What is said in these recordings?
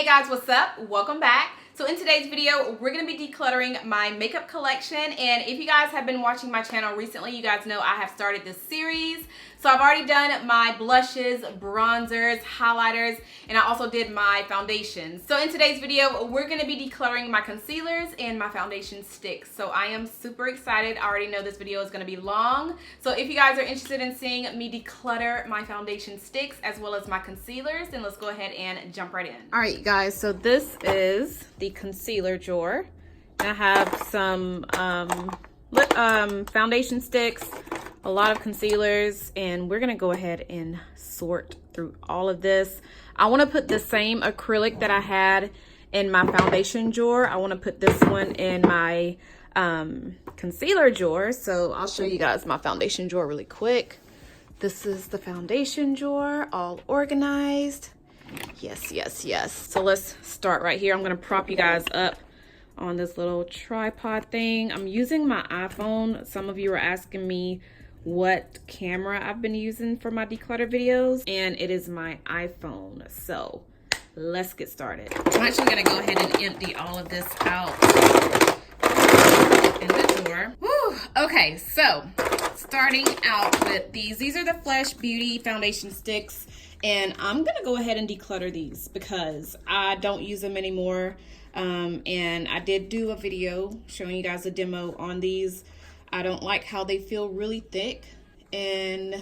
guys, what's up? Welcome back. So in today's video, we're going to be decluttering my makeup collection, and if you guys have been watching my channel recently, you guys know I have started this series. So I've already done my blushes, bronzers, highlighters, and I also did my foundations. So in today's video, we're going to be decluttering my concealers and my foundation sticks. So I am super excited. I already know this video is going to be long. So if you guys are interested in seeing me declutter my foundation sticks as well as my concealers, then let's go ahead and jump right in. All right, guys, so this is the concealer drawer. I have some foundation sticks, a lot of concealers, and we're gonna go ahead and sort through all of this. I want to put the same acrylic that I had in my foundation drawer. I want to put this one in my concealer drawer. So I'll show you guys my foundation drawer really quick. This is the foundation drawer, all organized. Yes, yes, yes. So let's start right here. I'm gonna prop you guys up on this little tripod thing. I'm using my iPhone. Some of you are asking me what camera I've been using for my declutter videos, and it is my iPhone. So let's get started. I'm actually gonna go ahead and empty all of this out in the drawer. Whew. Okay, so starting out with these are the Flesh Beauty foundation sticks, and I'm gonna go ahead and declutter these because I don't use them anymore. And I did do a video showing you guys a demo on these. I don't like how they feel really thick, and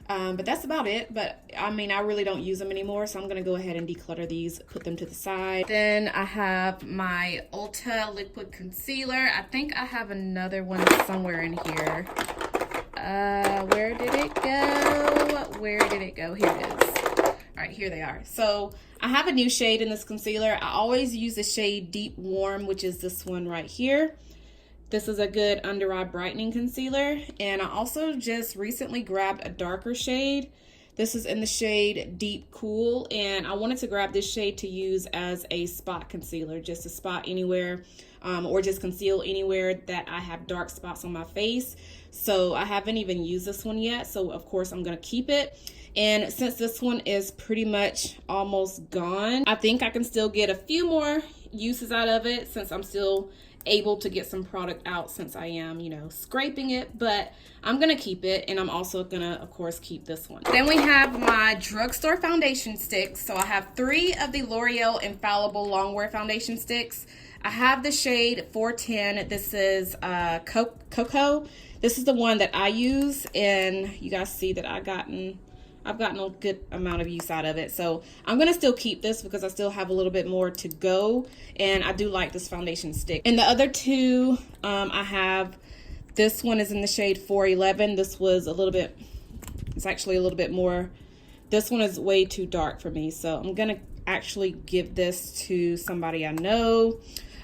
but that's about it. But I mean, I really don't use them anymore, so I'm gonna go ahead and declutter these, put them to the side. Then I have my Ulta liquid concealer. I think I have another one somewhere in here. Where did it go? Where did it go? Here it is. All right, here they are. So I have a new shade in this concealer. I always use the shade Deep Warm, which is this one right here. This is a good under eye brightening concealer. And I also just recently grabbed a darker shade. This is in the shade Deep Cool, and I wanted to grab this shade to use as a spot concealer, just to spot anywhere or just conceal anywhere that I have dark spots on my face. So I haven't even used this one yet, so of course I'm gonna keep it. And since this one is pretty much almost gone, I think I can still get a few more uses out of it since I'm still able to get some product out, since I am, you know, scraping it. But I'm gonna keep it, and I'm also gonna, of course, keep this one. Then we have my drugstore foundation sticks. So I have 3 of the L'Oreal Infallible Longwear foundation sticks. I have the shade 410. This is Cocoa. This is the one that I use, and you guys see that I've gotten a good amount of use out of it. So I'm gonna still keep this because I still have a little bit more to go, and I do like this foundation stick. And the other 2, I have, this one is in the shade 411. This was a little bit, it's actually a little bit more, this one is way too dark for me, so I'm gonna actually give this to somebody I know.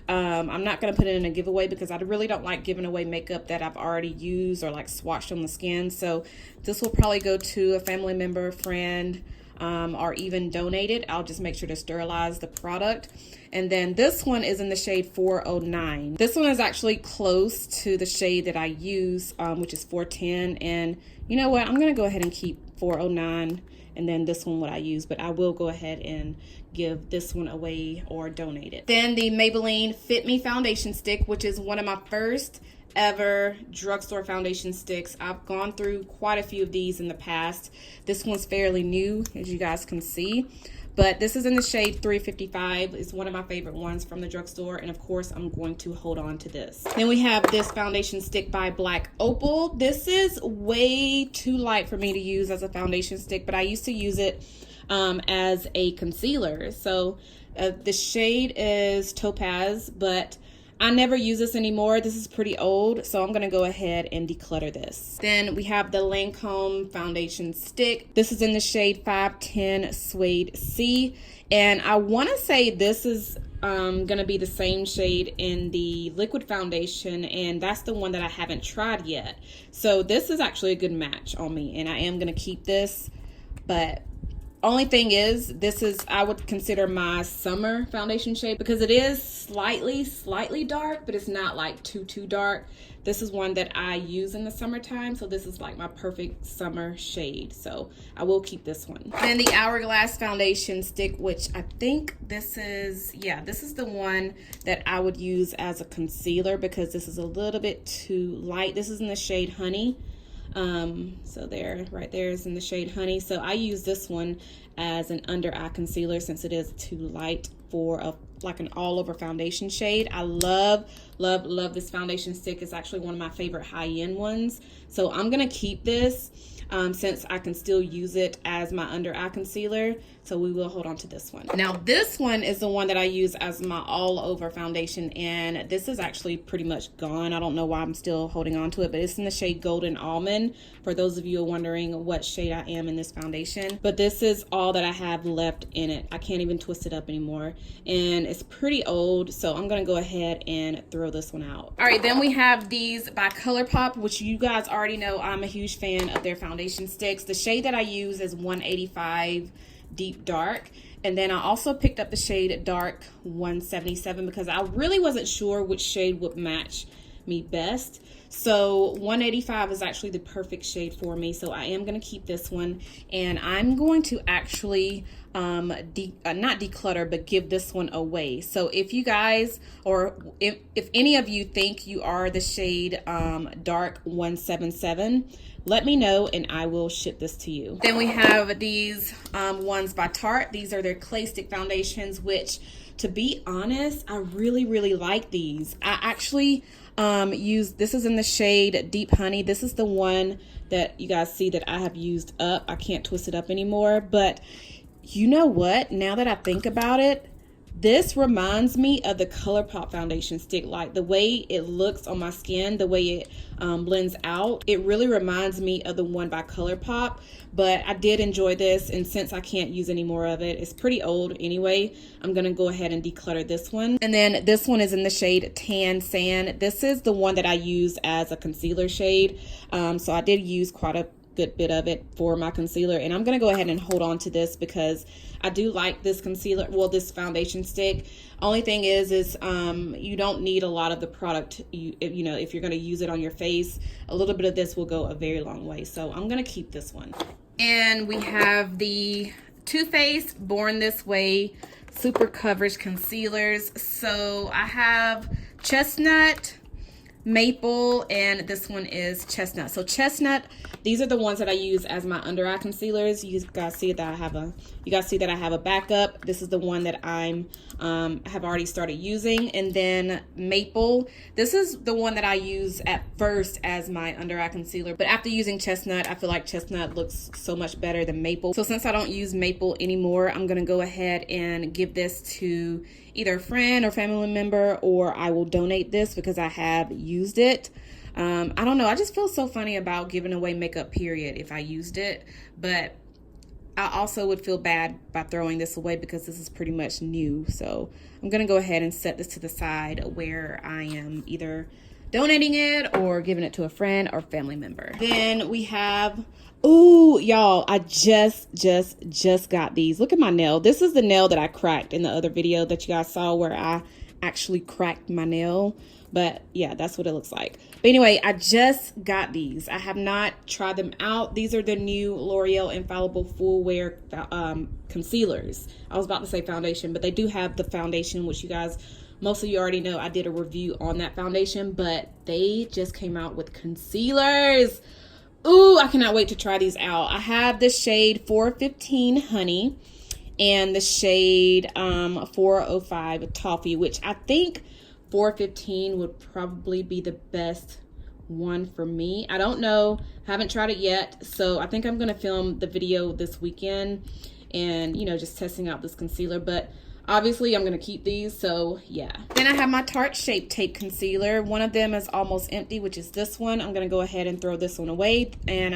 I'm not going to put it in a giveaway because I really don't like giving away makeup that I've already used or like swatched on the skin. So this will probably go to a family member, friend, or even donate it. I'll just make sure to sterilize the product. And then this one is in the shade 409. This one is actually close to the shade that I use, which is 410. And you know what? I'm going to go ahead and keep 409. And then this one what I use, but I will go ahead and give this one away or donate it. Then the Maybelline Fit Me foundation stick, which is one of my first ever drugstore foundation sticks. I've gone through quite a few of these in the past. This one's fairly new, as you guys can see. But this is in the shade 355. It's one of my favorite ones from the drugstore. And of course, I'm going to hold on to this. Then we have this foundation stick by Black Opal. This is way too light for me to use as a foundation stick, but I used to use it as a concealer. So the shade is Topaz, but I never use this anymore. This is pretty old, so I'm gonna go ahead and declutter this. Then we have the Lancome foundation stick. This is in the shade 510 Suede C, and I wanna say this is gonna be the same shade in the liquid foundation, and that's the one that I haven't tried yet. So this is actually a good match on me, and I am gonna keep this, but Only thing is, this is, I would consider my summer foundation shade because it is slightly dark, but it's not like too dark. This is one that I use in the summertime, so this is like my perfect summer shade. So I will keep this one. Then the Hourglass foundation stick, which I think this is, yeah, this is the one that I would use as a concealer because this is a little bit too light. This is in the shade Honey. So there, right there is in the shade Honey. So I use this one as an under eye concealer since it is too light for a like an all over foundation shade. I love this foundation stick. It's actually one of my favorite high-end ones. So I'm gonna keep this since I can still use it as my under eye concealer. So we will hold on to this one. Now this one is the one that I use as my all over foundation, and this is actually pretty much gone. I don't know why I'm still holding on to it, but it's in the shade Golden Almond, for those of you wondering what shade I am in this foundation. But this is all that I have left in it. I can't even twist it up anymore, and it's pretty old, so I'm gonna go ahead and throw this one out. All right, then we have these by Colourpop, which you guys already know I'm a huge fan of their foundation sticks. The shade that I use is 185 Deep Dark, and then I also picked up the shade Dark 177 because I really wasn't sure which shade would match me best. So 185 is actually the perfect shade for me, so I am going to keep this one, and I'm going to actually not declutter, but give this one away. So if you guys, or if any of you think you are the shade Dark 177, let me know and I will ship this to you. Then we have these ones by Tarte. These are their clay stick foundations, which, to be honest, I really like these. I actually this is in the shade Deep Honey. This is the one that you guys see that I have used up. I can't twist it up anymore, but you know what? Now that I think about it, this reminds me of the Colourpop foundation stick. Like the way it looks on my skin, the way it blends out, it really reminds me of the one by Colourpop. But I did enjoy this, and since I can't use any more of it, it's pretty old anyway, I'm gonna go ahead and declutter this one. And then this one is in the shade Tan Sand. This is the one that I use as a concealer shade. So I did use quite a good bit of it for my concealer, and I'm gonna go ahead and hold on to this because I do like this concealer, well, this foundation stick. Only thing is you don't need a lot of the product. You know, if you're gonna use it on your face, a little bit of this will go a very long way. So I'm gonna keep this one. And we have the Too Faced Born This Way Super Coverage Concealers. So I have Chestnut, Maple, and this one is Chestnut. So Chestnut, these are the ones that I use as my under eye concealers. You guys see that I have a backup. This is the one that I'm have already started using. And then Maple, this is the one that I use at first as my under eye concealer, but after using Chestnut, I feel like Chestnut looks so much better than Maple. So since I don't use Maple anymore, I'm gonna go ahead and give this to either a friend or family member, or I will donate this because I have used it. I don't know, I just feel so funny about giving away makeup, period, if I used it. But I also would feel bad by throwing this away because this is pretty much new. So I'm gonna go ahead and set this to the side where I am either donating it or giving it to a friend or family member. Then we have, ooh, y'all, I just got these. Look at my nail. This is the nail that I cracked in the other video that you guys saw where I actually cracked my nail. But yeah, that's what it looks like. But anyway, I just got these. I have not tried them out. These are the new L'Oreal Infallible Full Wear concealers. I was about to say foundation, but they do have the foundation, which you guys, most of you already know I did a review on that foundation, but they just came out with concealers. Ooh, I cannot wait to try these out. I have the shade 415 Honey and the shade 405 Toffee, which I think 415 would probably be the best one for me. I don't know, haven't tried it yet, so I think I'm gonna film the video this weekend and, you know, just testing out this concealer. But obviously I'm gonna keep these, so yeah. Then I have my Tarte Shape Tape Concealer. One of them is almost empty, which is this one. I'm gonna go ahead and throw this one away. And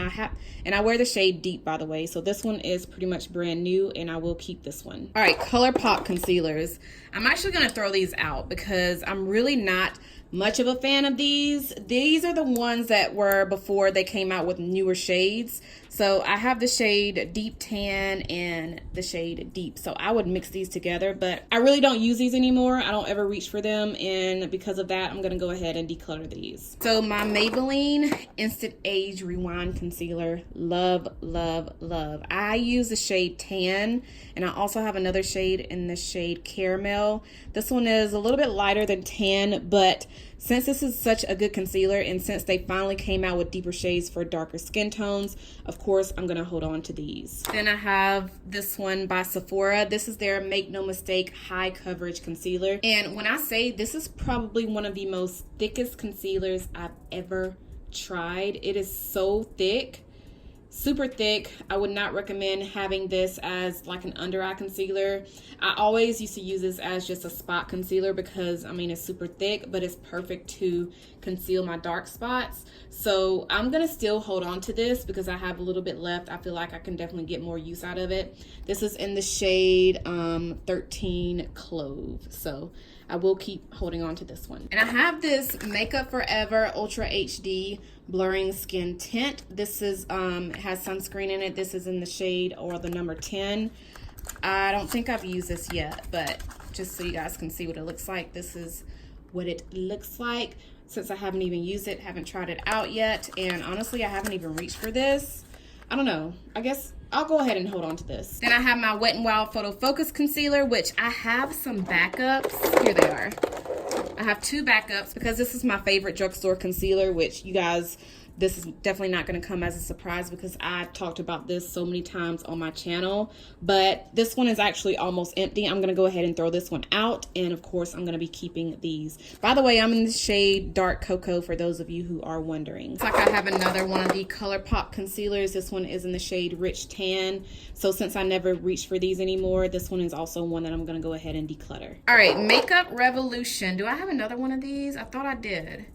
I wear the shade Deep, by the way, so this one is pretty much brand new, and I will keep this one. All right, Colourpop concealers. I'm actually going to throw these out because I'm really not much of a fan of these. These are the ones that were before they came out with newer shades. So I have the shade Deep Tan and the shade Deep. So I would mix these together, but I really don't use these anymore. I don't ever reach for them. And because of that, I'm going to go ahead and declutter these. So my Maybelline Instant Age Rewind Concealer. Love, love, love. I use the shade Tan, and I also have another shade in the shade Caramel. This one is a little bit lighter than Tan, but since this is such a good concealer and since they finally came out with deeper shades for darker skin tones, of course, I'm going to hold on to these. Then I have this one by Sephora. This is their Make No Mistake High Coverage Concealer. And when I say this is probably one of the most thickest concealers I've ever tried. It is so thick. Super thick. I would not recommend having this as like an under eye concealer. I always used to use this as just a spot concealer because I mean it's super thick, but it's perfect to conceal my dark spots. So I'm gonna still hold on to this because I have a little bit left. I feel like I can definitely get more use out of it. This is in the shade 13 Clove. So I will keep holding on to this one. And I have this Makeup Forever Ultra HD Blurring Skin Tint. This is it has sunscreen in it. This is in the shade or the number 10. I don't think I've used this yet, but just so you guys can see what it looks like, this is what it looks like. Since I haven't even used it, haven't tried it out yet, and honestly, I haven't even reached for this. I don't know. I guess I'll go ahead and hold on to this. Then I have my Wet n Wild Photo Focus Concealer, which I have some backups. Here they are. I have 2 backups because this is my favorite drugstore concealer, which you guys, this is definitely not going to come as a surprise because I've talked about this so many times on my channel. But this one is actually almost empty. I'm going to go ahead and throw this one out. And of course, I'm going to be keeping these. By the way, I'm in the shade Dark Cocoa for those of you who are wondering. It's like I have another one of the Colourpop concealers. This one is in the shade Rich Tan. So since I never reach for these anymore, this one is also one that I'm going to go ahead and declutter. All right, Makeup Revolution. Do I have another one of these? I thought I did.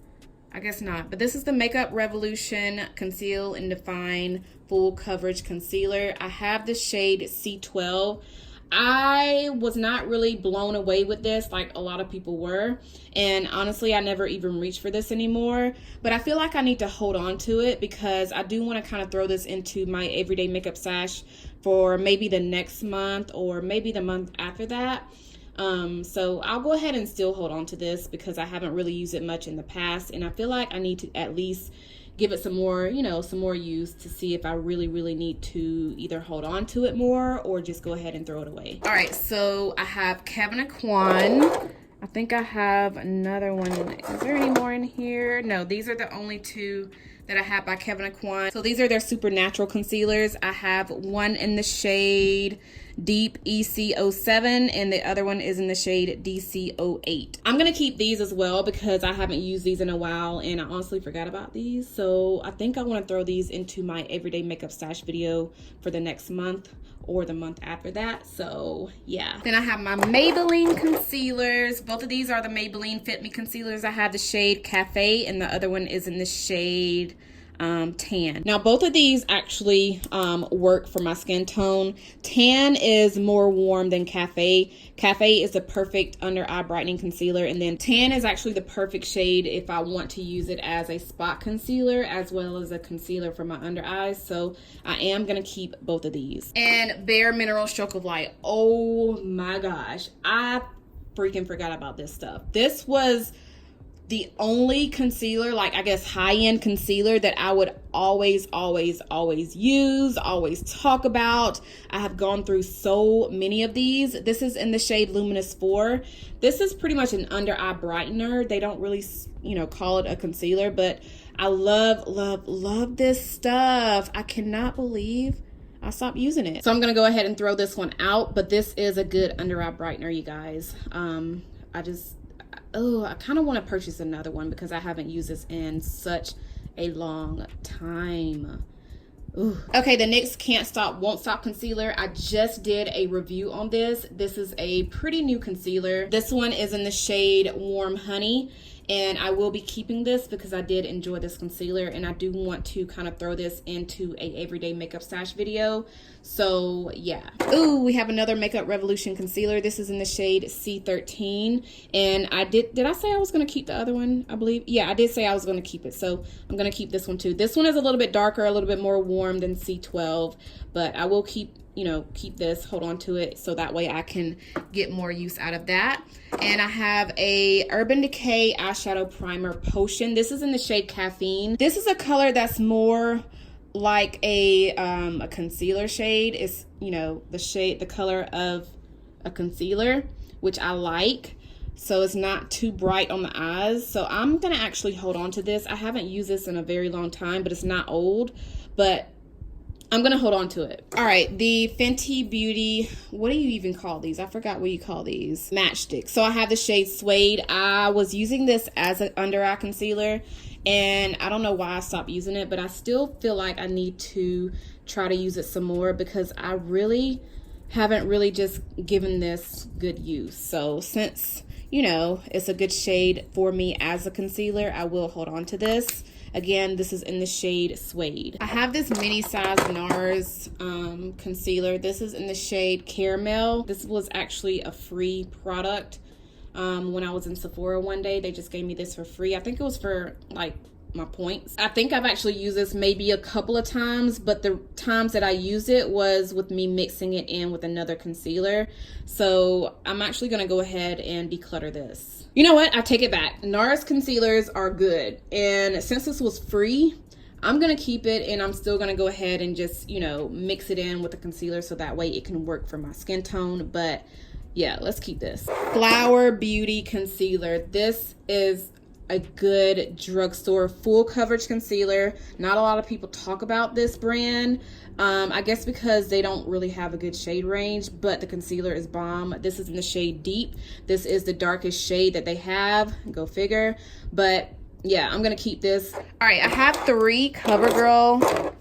I guess not, but this is the Makeup Revolution Conceal and Define Full Coverage Concealer. I have the shade C12. I was not really blown away with this like a lot of people were, and honestly I never even reached for this anymore, but I feel like I need to hold on to it because I do want to kind of throw this into my everyday makeup stash for maybe the next month or maybe the month after that. So I'll go ahead and still hold on to this because I haven't really used it much in the past, and I feel like I need to at least give it some more, you know, some more use to see if I really need to either hold on to it more or just go ahead and throw it away. All right, so I have Kevyn Aucoin. I think I have another one. Is there any more in here? No, these are the only 2 that I have by Kevyn Aucoin. So these are their Supernatural concealers. I have one in the shade Deep EC07 and the other one is in the shade DC08. I'm gonna keep these as well because I haven't used these in a while and I honestly forgot about these. So I think I want to throw these into my everyday makeup stash video for the next month or the month after that. So yeah. Then I have my Maybelline concealers. Both of these are the Maybelline Fit Me concealers. I have the shade Cafe and the other one is in the shade Tan. Now both of these actually work for my skin tone. Tan is more warm than Cafe. Cafe is the perfect under eye brightening concealer, and then Tan is actually the perfect shade if I want to use it as a spot concealer as well as a concealer for my under eyes. So I am gonna keep both of these. And Bare Mineral Stroke of Light. Oh my gosh, I freaking forgot about this stuff. This was the only concealer, like I guess high-end concealer that I would always use, always talk about. I have gone through so many of these. This is in the shade Luminous 4. This is pretty much an under eye brightener. They don't really, you know, call it a concealer, but I love this stuff. I cannot believe I stopped using it. So I'm gonna go ahead and throw this one out, but this is a good under eye brightener, you guys. I kind of want to purchase another one because I haven't used this in such a long time. Ooh. Okay, the NYX Can't Stop Won't Stop concealer. I just did a review on this. This is a pretty new concealer. This one is in the shade Warm Honey, and I will be keeping this because I did enjoy this concealer, and I do want to kind of throw this into a everyday makeup stash video. So yeah. Ooh, we have another Makeup Revolution concealer. This is in the shade C13, and did I say I was going to keep the other one? I believe, yeah, I did say I was going to keep it, so I'm going to keep this one too. This one is a little bit darker, a little bit more warm than C12, but I will keep, you know, keep this, hold on to it, so that way I can get more use out of that. And I have a Urban Decay eyeshadow primer potion. This is in the shade Caffeine. This is a color that's more like a concealer shade. It's, you know, the color of a concealer, which I like. So it's not too bright on the eyes. So I'm gonna actually hold on to this. I haven't used this in a very long time, but it's not old, but I'm gonna hold on to it. All right, the Fenty Beauty, what do you even call these? I forgot what you call these. Matchstick. So I have the shade Suede. I was using this as an under eye concealer, and I don't know why I stopped using it, but I still feel like I need to try to use it some more because I really haven't really just given this good use. So since, you know, it's a good shade for me as a concealer, I will hold on to this. Again, this is in the shade Suede. I have this mini size NARS concealer. This is in the shade Caramel. This was actually a free product. When I was in Sephora one day, they just gave me this for free. I think it was for like my points. I think I've actually used this maybe a couple of times, but the times that I used it was with me mixing it in with another concealer. So I'm actually gonna go ahead and declutter this. You know what? I take it back. NARS concealers are good. And since this was free, I'm gonna keep it, and I'm still gonna go ahead and just, you know, mix it in with the concealer so that way it can work for my skin tone. But yeah, let's keep this. Flower Beauty Concealer. This is a good drugstore full coverage concealer. Not a lot of people talk about this brand. I guess because they don't really have a good shade range, but the concealer is bomb. This is in the shade Deep. This is the darkest shade that they have. Go figure. But yeah, I'm gonna keep this. All right, I have 3 CoverGirl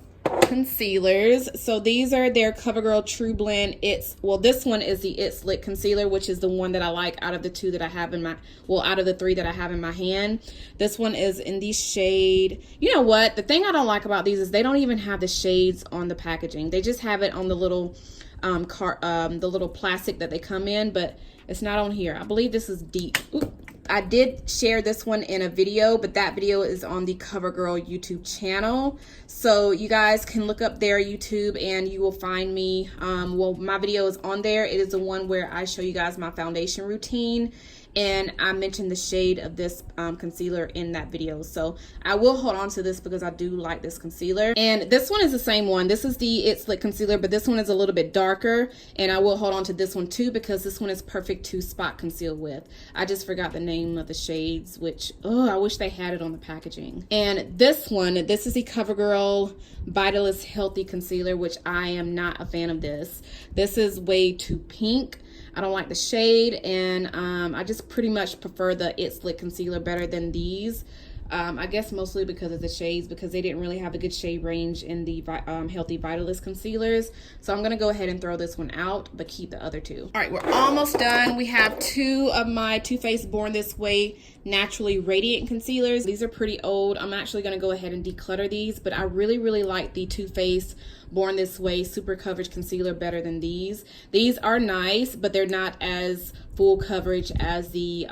concealers. So these are their CoverGirl True Blend. Well, this one is the It's Lit concealer, which is the one that I like out of the 2 that I have in my, well, out of the 3 that I have in my hand. This one is in the shade, you know what, the thing I don't like about these is they don't even have the shades on the packaging. They just have it on the little the little plastic that they come in, but it's not on here. I believe this is Deep. Ooh. I did share this one in a video, but that video is on the CoverGirl YouTube channel. So you guys can look up their YouTube and you will find me. Well, my video is on there. It is the one where I show you guys my foundation routine. And I mentioned the shade of this concealer in that video. So I will hold on to this because I do like this concealer. And this one is the same one. This is the It's Lit concealer, but this one is a little bit darker. And I will hold on to this one too because this one is perfect to spot conceal with. I just forgot the name of the shades, which, oh, I wish they had it on the packaging. And this one, this is the CoverGirl Vitalist Healthy Concealer, which I am not a fan of this. This is way too pink. I don't like the shade, and I just pretty much prefer the It's Lit concealer better than these. I guess mostly because of the shades, because they didn't really have a good shade range in the Healthy Vitalist concealers. So I'm going to go ahead and throw this one out, but keep the other 2. All right, we're almost done. We have 2 of my Too Faced Born This Way Naturally Radiant concealers. These are pretty old. I'm actually going to go ahead and declutter these, but I really, really like the Too Faced Born This Way Super Coverage Concealer better than these. These are nice, but they're not as full coverage as the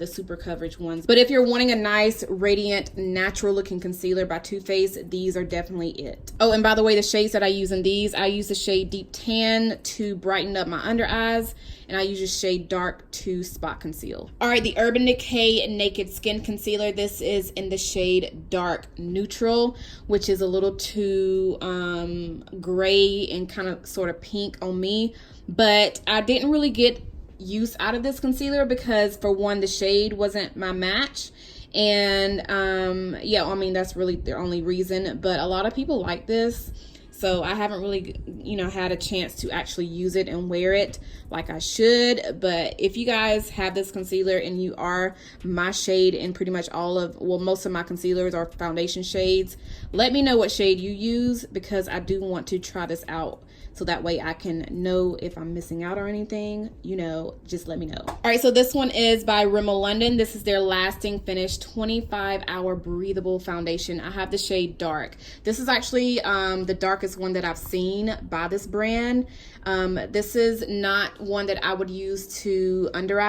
super coverage ones. But if you're wanting a nice, radiant, natural looking concealer by Too Faced, these are definitely it. Oh, and by the way, the shades that I use in these, I use the shade Deep Tan to brighten up my under eyes, and I use the shade Dark to spot conceal. All right, the Urban Decay Naked Skin Concealer. This is in the shade Dark Neutral, which is a little too gray and kind of sort of pink on me. But I didn't really get use out of this concealer because, for one, the shade wasn't my match, and yeah, I mean, that's really the only reason. But a lot of people like this, so I haven't really, you know, had a chance to actually use it and wear it like I should. But if you guys have this concealer and you are my shade in pretty much all of, well, most of my concealers are foundation shades, let me know what shade you use because I do want to try this out so that way I can know if I'm missing out or anything, you know, just let me know. All right, so this one is by Rimmel London. This is their Lasting Finish 25-hour breathable foundation. I have the shade Dark. This is actually the darkest one that I've seen by this brand. This is not one that I would use to under eye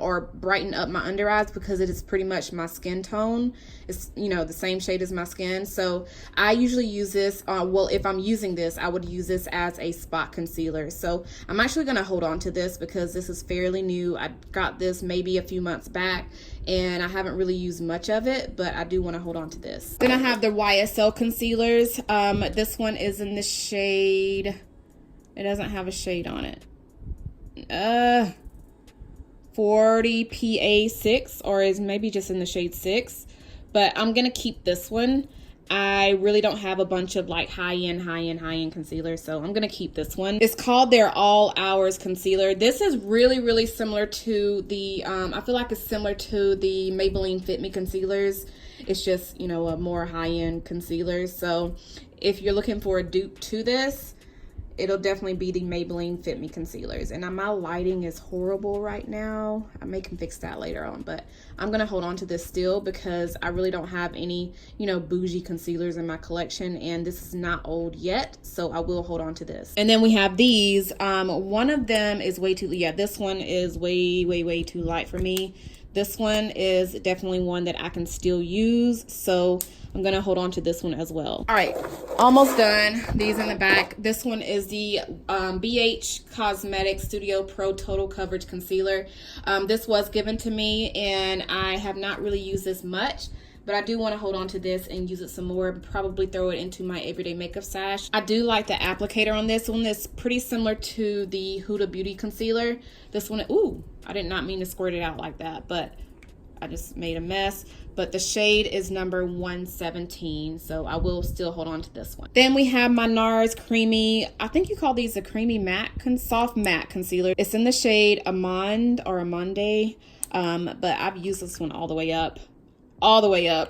or brighten up my under eyes, because it is pretty much my skin tone. It's, you know, the same shade as my skin. So I usually use this, well, if I'm using this, I would use this as a spot concealer. So I'm actually going to hold on to this because this is fairly new. I got this maybe a few months back and I haven't really used much of it, but I do want to hold on to this. Then I have the YSL concealers. This one is in the shade, it doesn't have a shade on it. 40 PA6, or is maybe just in the shade 6. But I'm gonna keep this one. I really don't have a bunch of like high-end concealers, so I'm gonna keep this one. It's called their All Hours concealer. This is really similar to the I feel like it's similar to the Maybelline Fit Me concealers. It's just, you know, a more high-end concealer. So if you're looking for a dupe to this, it'll definitely be the Maybelline Fit Me concealers. And my lighting is horrible right now. I may can fix that later on, but I'm gonna hold on to this still because I really don't have any, you know, bougie concealers in my collection, and this is not old yet, so I will hold on to this. And then we have these. One of them is way too, yeah, this one is way too light for me. This one is definitely one that I can still use, so I'm gonna hold on to this one as well. All right, almost done. These in the back. This one is the BH Cosmetics Studio Pro Total Coverage Concealer. This was given to me and I have not really used this much, but I do want to hold on to this and use it some more, probably throw it into my everyday makeup stash. I do like the applicator on this one. It's pretty similar to the Huda Beauty Concealer. This one, ooh, I did not mean to squirt it out like that, but I just made a mess. But the shade is number 117, so I will still hold on to this one. Then we have my NARS Creamy, I think you call these a creamy matte, soft matte concealer. It's in the shade Almond or Amonde, but I've used this one all the way up.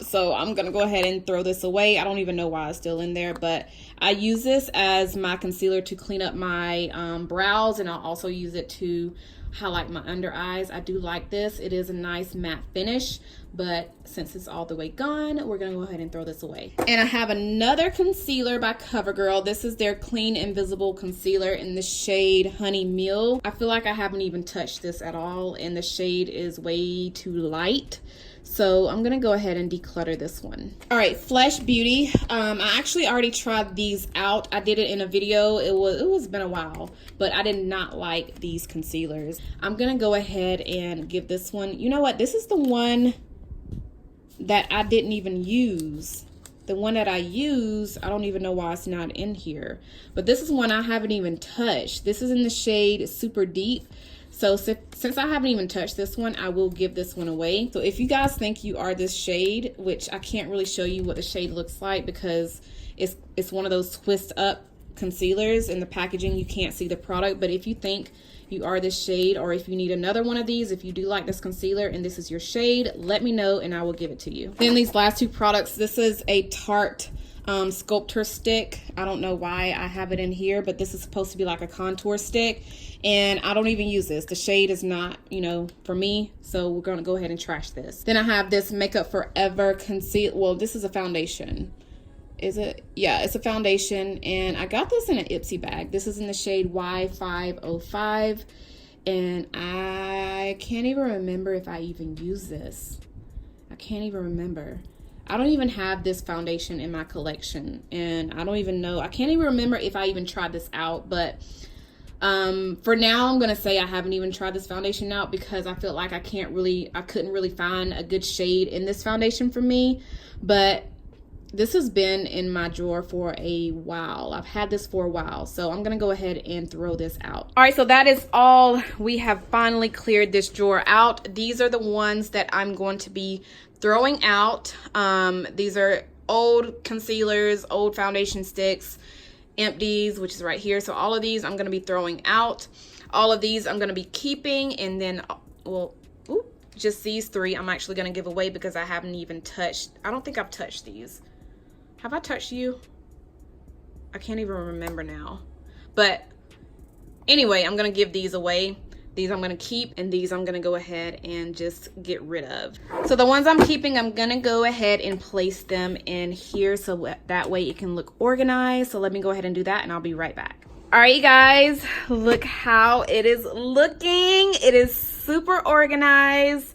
So I'm gonna go ahead and throw this away. I don't even know why it's still in there, but I use this as my concealer to clean up my brows, and I'll also use it to highlight my under eyes. I do like this. It is a nice matte finish, but since it's all the way gone, we're gonna go ahead and throw this away. And I have another concealer by CoverGirl. This is their Clean Invisible Concealer in the shade Honey Meal. I feel like I haven't even touched this at all, and the shade is way too light. So I'm gonna go ahead and declutter this one. All right, Flesh Beauty. I actually already tried these out. I did it in a video. It was been a while, but I did not like these concealers. I'm gonna go ahead and give this one. You know what? This is the one that I didn't even use. The one that I use, I don't even know why it's not in here. But this is one I haven't even touched. This is in the shade Super Deep. So since I haven't even touched this one, I will give this one away. So if you guys think you are this shade, which I can't really show you what the shade looks like because it's one of those twist up concealers in the packaging, you can't see the product. But if you think you are this shade, or if you need another one of these, if you do like this concealer and this is your shade, let me know and I will give it to you. Then these last two products, this is a Tarte sculptor stick. I don't know why I have it in here, but this is supposed to be like a contour stick, and I don't even use this. The shade is not, you know, for me, so we're gonna go ahead and trash this. Then I have this Makeup Forever conceal, well, this is a foundation. Is it? Yeah, it's a foundation, and I got this in an Ipsy bag. This is in the shade Y505, and I can't even remember if I even use this. I can't even remember. I don't even have this foundation in my collection, and I don't even know, I can't even remember if I even tried this out. But for now, I'm gonna say I haven't even tried this foundation out because I feel like I couldn't really find a good shade in this foundation for me. But this has been in my drawer for a while. I've had this for a while, so I'm gonna go ahead and throw this out. All right, so that is all. We have finally cleared this drawer out. These are the ones that I'm going to be throwing out. These are old concealers, old foundation sticks, empties, which is right here. So all of these I'm gonna be throwing out. All of these I'm gonna be keeping, and then, well, just these three I'm actually gonna give away because I haven't even touched. I don't think I've touched these. Have I touched you? I can't even remember now. But anyway, I'm gonna give these away. These I'm gonna keep, and these I'm gonna go ahead and just get rid of. So the ones I'm keeping, I'm gonna go ahead and place them in here so that way it can look organized. So let me go ahead and do that, and I'll be right back. All right, you guys, look how it is looking. It is super organized.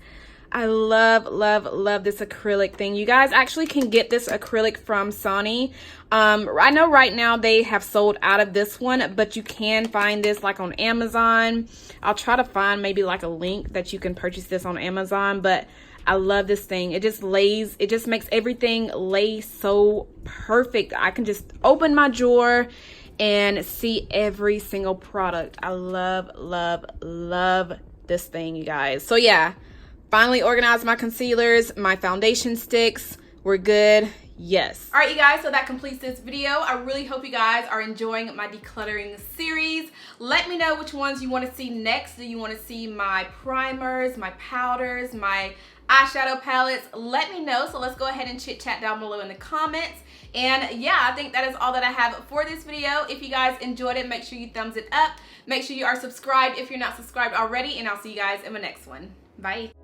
I love, love, love this acrylic thing. You guys actually can get this acrylic from Sonny. I know right now they have sold out of this one, but you can find this like on Amazon. I'll try to find maybe like a link that you can purchase this on Amazon, but I love this thing. It just lays, it just makes everything lay so perfect. I can just open my drawer and see every single product. I love, love, love this thing, you guys. So yeah, finally organized my concealers, my foundation sticks. We're good. Yes. All right, you guys, so that completes this video. I really hope you guys are enjoying my decluttering series. Let me know which ones you want to see next. Do you want to see my primers, my powders, my eyeshadow palettes? Let me know. So let's go ahead and chit chat down below in the comments. And yeah, I think that is all that I have for this video. If you guys enjoyed it, make sure you thumbs it up. Make sure you are subscribed if you're not subscribed already, and I'll see you guys in my next one. Bye.